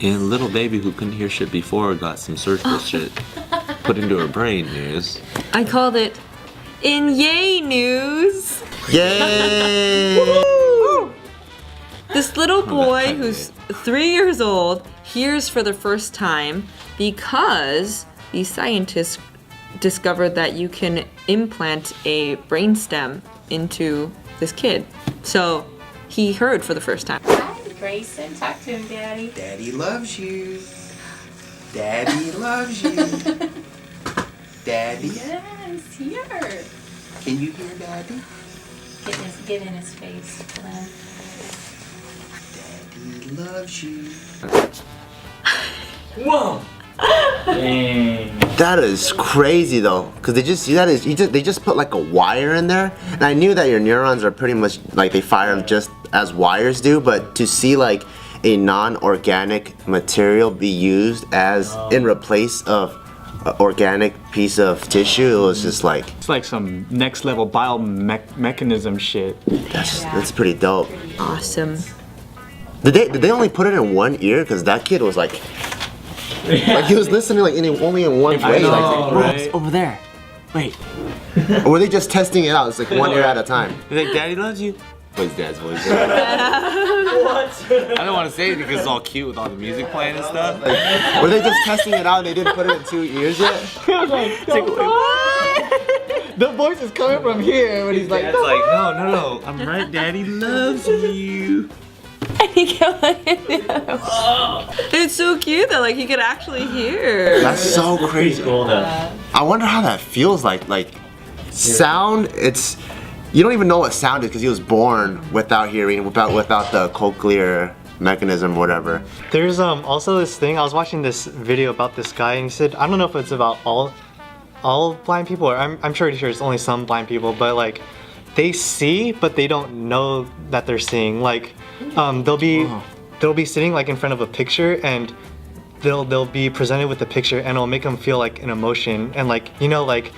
And little baby who couldn't hear shit before got some surgical shit put into her brain news. I called it in Yay News. Yay! This little boy who's 3 years old hears for the first time because these scientists discovered that you can implant a brainstem into this kid. So he heard for the first time. Hi, Grayson. Talk to him, Daddy. Daddy loves you. Daddy loves you. Daddy. Yes, here. Can you hear Daddy? Get in his face, Glenn. Daddy loves you. Whoa! Dang. That is crazy though, cause they just put like a wire in there, and I knew that your neurons are pretty much like they fire just as wires do, but to see like a non-organic material be used as in replace of an organic piece of tissue, it was just like It's like some next level biomechanism shit. that's pretty dope. Awesome. Did they only put it in one ear? Cause that kid was like he was listening like only in one way. know, Like, right? Over there. Wait. or were they just testing it out? It's like one ear at a time. He's like, Daddy loves you. What's Dad's voice? What? I don't want to say it because it's all cute with all the music playing and stuff. Were they just testing it out and they didn't put it in 2 ears yet? The voice is coming from here when he's like, Dad's like, no, I'm right. Daddy loves you. It's so cute that like he could actually hear. That's so crazy. cool though. I wonder how that feels like. Like sound, it's you don't even know what sound is because he was born without hearing, without the cochlear mechanism or whatever. There's also this thing, I was watching this video about this guy and he said, I don't know if it's about all blind people, or I'm sure it's only some blind people, but like they see but they don't know that they're seeing. Like they'll be sitting like in front of a picture and they'll be presented with the picture and it'll make them feel like an emotion, and like like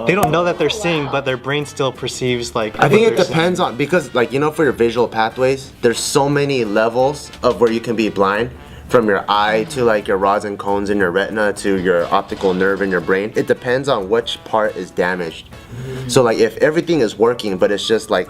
they don't know that they're seeing, but their brain still perceives like. I think it depends on, because like for your visual pathways, there's so many levels of where you can be blind. From your eye to like your rods and cones in your retina to your optical nerve in your brain. It depends on which part is damaged. So like if everything is working but it's just like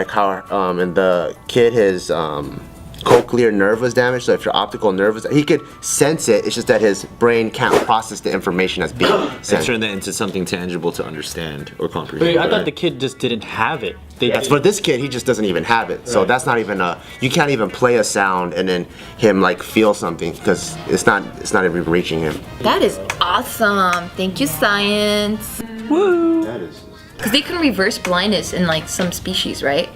how and the kid his cochlear nerve was damaged, so if your optical nerve was, he could sense it, it's just that his brain can't process the information as being And sent. turn that into something tangible to understand or comprehend. Wait, I thought right? the kid just didn't have it. That's for this kid, he just doesn't even have it. So that's not even you can't even play a sound and then him like feel something because it's not even reaching him. That is awesome. Thank you, science. That is Because they can reverse blindness in like some species, right?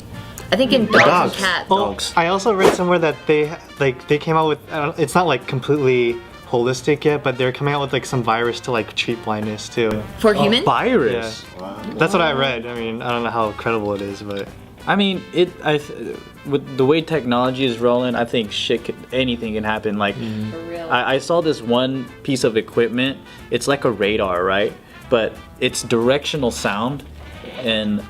I think in dogs and cats. Oh, I also read somewhere that they came out with, it's not like completely holistic yet, but they're coming out with like some virus to like treat blindness too. For humans? Virus. That's what I read. I mean, I don't know how credible it is, but I mean, with the way technology is rolling, I think anything can happen. Like, For real. I saw this one piece of equipment. It's like a radar, right? But it's directional sound, and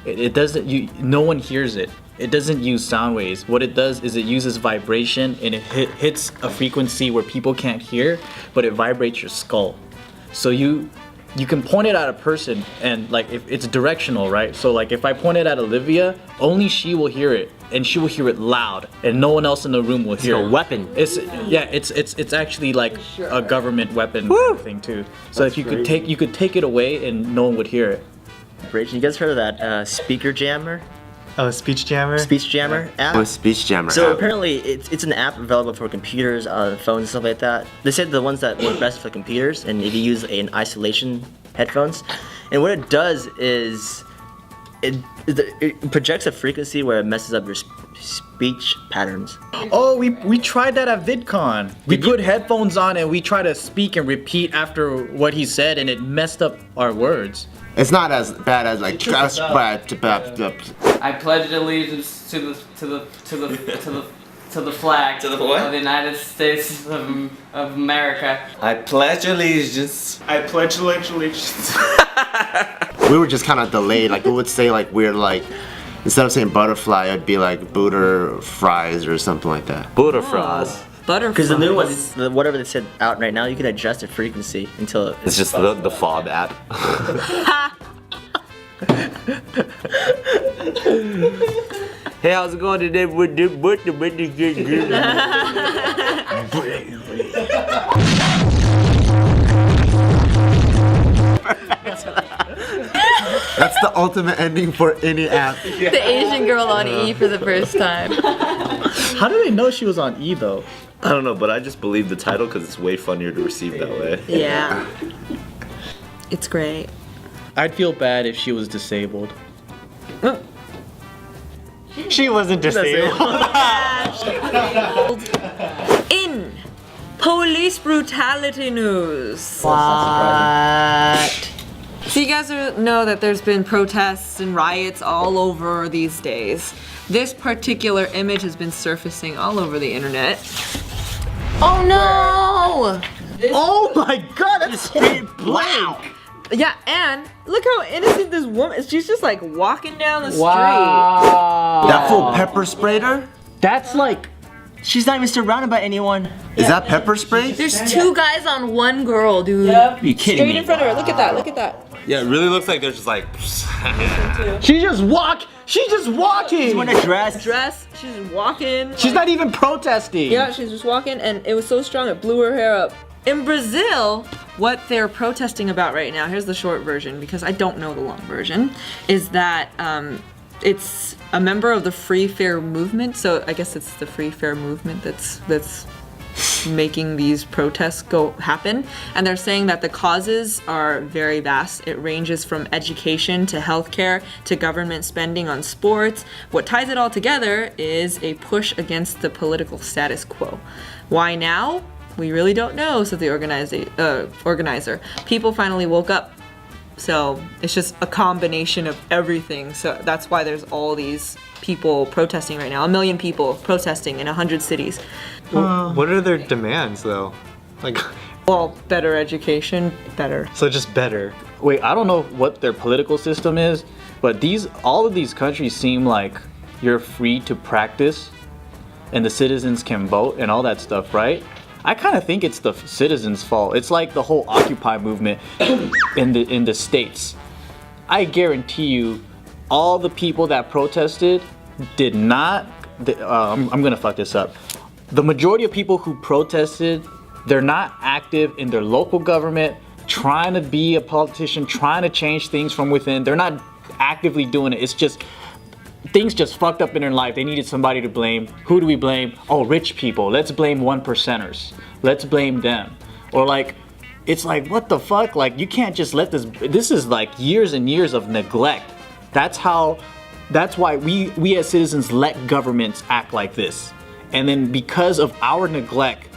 it doesn't. No one hears it. It doesn't use sound waves. What it does is it uses vibration, and it hits a frequency where people can't hear, but it vibrates your skull. So you can point it at a person, and like if it's directional, right? So like if I point it at Olivia, only she will hear it, and she will hear it loud, and no one else in the room will hear. It's a weapon. It's actually like a government weapon kind of thing too. So if you could take it away, and no one would hear it. Rach, you guys heard of that speaker jammer? oh, speech jammer. Speech jammer app? a speech jammer. So app. apparently it's an app available for computers, phones and stuff like that. They said the ones that work best for computers, and if you use an isolation headphones, and what it does is it projects a frequency where it messes up your speech patterns. Oh, we tried that at VidCon. We put headphones on and we try to speak and repeat after what he said, and it messed up our words. It's not as bad as like I pledge allegiance to the flag To the what? of the United States of America. I pledge allegiance. I pledge allegiance. We were just kind of delayed. Like we would say like we're like, instead of saying butterfly, it'd be like Buddha fries or something like that. Buddha fries. butterflies. Because the new ones, whatever they said out right now, you can adjust the frequency until It's just the fob app. Hey, how's it going today? That's the ultimate ending for any app. The Asian girl on E for the first time. How do they know she was on E though? I don't know, but I just believe the title because it's way funnier to receive that way. Yeah. It's great. I'd feel bad if she was disabled. She wasn't disabled. In police brutality news. What? So you guys know that there's been protests and riots all over these days. This particular image has been surfacing all over the internet. Oh no! Oh my god, that's straight blank! Yeah, and look how innocent this woman is. She's just like walking down the street. Wow. That fool pepper sprayed her? That's like, she's not even surrounded by anyone. Is that pepper spray? There's two guys on one girl, dude. Are you kidding Straight me? in front of her. Look at that. Look at that. Yeah, it really looks like they're just like. she's just walking. She's wearing a dress. Dress. She's just walking. She's not even protesting. Yeah, she's just walking, and it was so strong it blew her hair up. In Brazil, what they're protesting about right now, here's the short version because I don't know the long version, is that it's a member of the Free Fair movement. So I guess it's the Free Fair movement that's making these protests happen. And they're saying that the causes are very vast. It ranges from education to healthcare to government spending on sports. What ties it all together is a push against the political status quo. Why now? We really don't know, said the organizer. People finally woke up. So it's just a combination of everything. So that's why there's all these people protesting right now. 1 million people protesting in 100 cities. Well, what are their demands though? Like, Well, better education, better. so just better. Wait, I don't know what their political system is, but all of these countries seem like you're free to practice and the citizens can vote and all that stuff, right? I kind of think it's the citizens' fault. It's like the whole Occupy movement in the States. I guarantee you, all the people that protested did not. I'm gonna fuck this up. The majority of people who protested, they're not active in their local government, trying to be a politician, trying to change things from within. They're not actively doing it. It's just things just fucked up in their life. They needed somebody to blame. Who do we blame? Oh, rich people. Let's blame 1%ers. Let's blame them. Or like, it's like, what the fuck? Like, you can't just let this is like years and years of neglect. That's why we as citizens let governments act like this. And then because of our neglect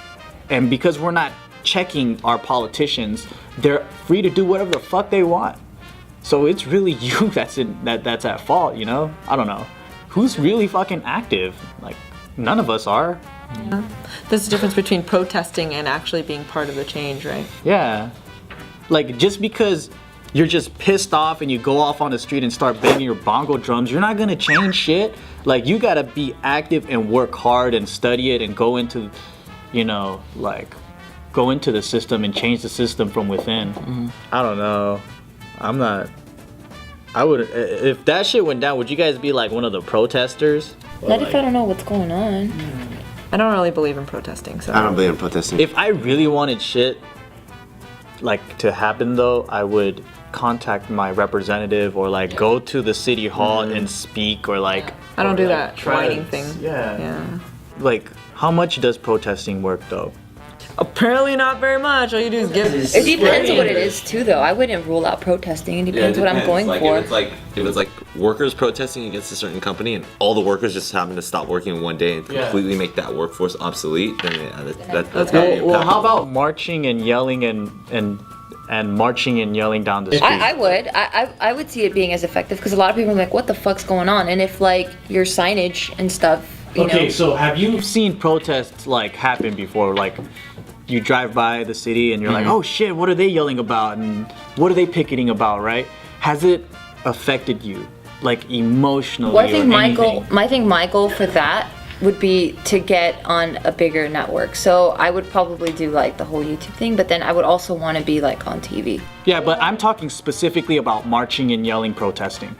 and because we're not checking our politicians, they're free to do whatever the fuck they want. So it's really you that's at fault, you know? I don't know. Who's really fucking active? Like, none of us are. Yeah. There's a difference between protesting and actually being part of the change, right? Yeah. Like, just because you're just pissed off and you go off on the street and start banging your bongo drums, you're not gonna change shit. Like, you gotta be active and work hard and study it and go into, go into the system and change the system from within. Mm-hmm. I don't know. If that shit went down, would you guys be like one of the protesters? Not if I don't know what's going on. I don't really believe in protesting, so. I don't believe in protesting. If I really wanted shit like to happen though, I would contact my representative or like go to the city hall and speak or like. I don't do like, that whining thing. Yeah. Like, how much does protesting work though? Apparently not very much. All you do is give. It depends what it is too, though. I wouldn't rule out protesting. It depends what I'm going for. If it's like workers protesting against a certain company and all the workers just happen to stop working in one day and completely make that workforce obsolete, then that's gotta be Well, how about marching and yelling and marching and yelling down the street? I would see it being as effective because a lot of people are like, what the fuck's going on? And if like your signage and stuff, you know. So have you seen protests like happen before? Like, you drive by the city and you're like, oh shit, what are they yelling about and what are they picketing about, right? Has it affected you, like emotionally? Well, I think my goal for that would be to get on a bigger network. So I would probably do like the whole YouTube thing, but then I would also want to be like on TV. Yeah, but I'm talking specifically about marching and yelling, protesting.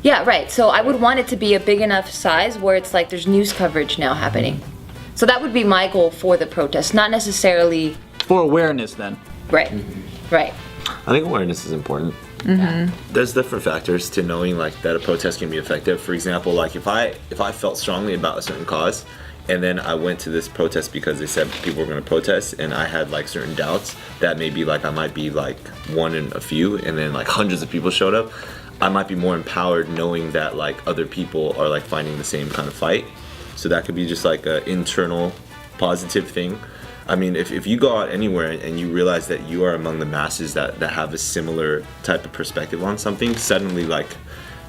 Yeah, right. So I would want it to be a big enough size where it's like there's news coverage now happening. So that would be my goal for the protest, not necessarily For awareness, then. right. Right. I think awareness is important. There's different factors to knowing like that a protest can be effective. For example, like if I felt strongly about a certain cause, and then I went to this protest because they said people were going to protest, and I had like certain doubts that maybe like I might be like one in a few, and then like hundreds of people showed up, I might be more empowered knowing that like other people are like fighting the same kind of fight. So that could be just like an internal positive thing. I mean, if you go out anywhere and you realize that you are among the masses that have a similar type of perspective on something, suddenly like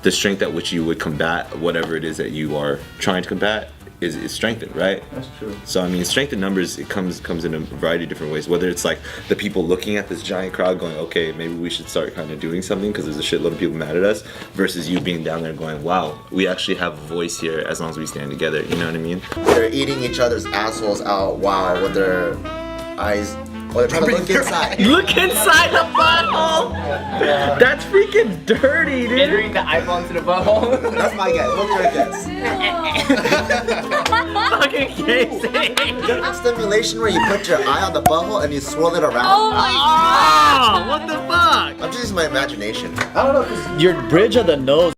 the strength at which you would combat whatever it is that you are trying to combat is strengthened, right? That's true. So I mean, strength in numbers, it comes in a variety of different ways. Whether it's like the people looking at this giant crowd going, okay, maybe we should start kind of doing something because there's a shitload of people mad at us, versus you being down there going, wow, we actually have a voice here as long as we stand together. You know what I mean? They're eating each other's assholes out while with their eyes. Well, they're trying to look inside. Look inside the butthole! That's freaking dirty, dude. Entering the eyeball into the butthole. That's my guess. What's your guess? Fucking Casey. Different stimulation where you put your eye on the butthole and you swirl it around. Oh my Oh, what the fuck? I'm just using my imagination. Your bridge of the nose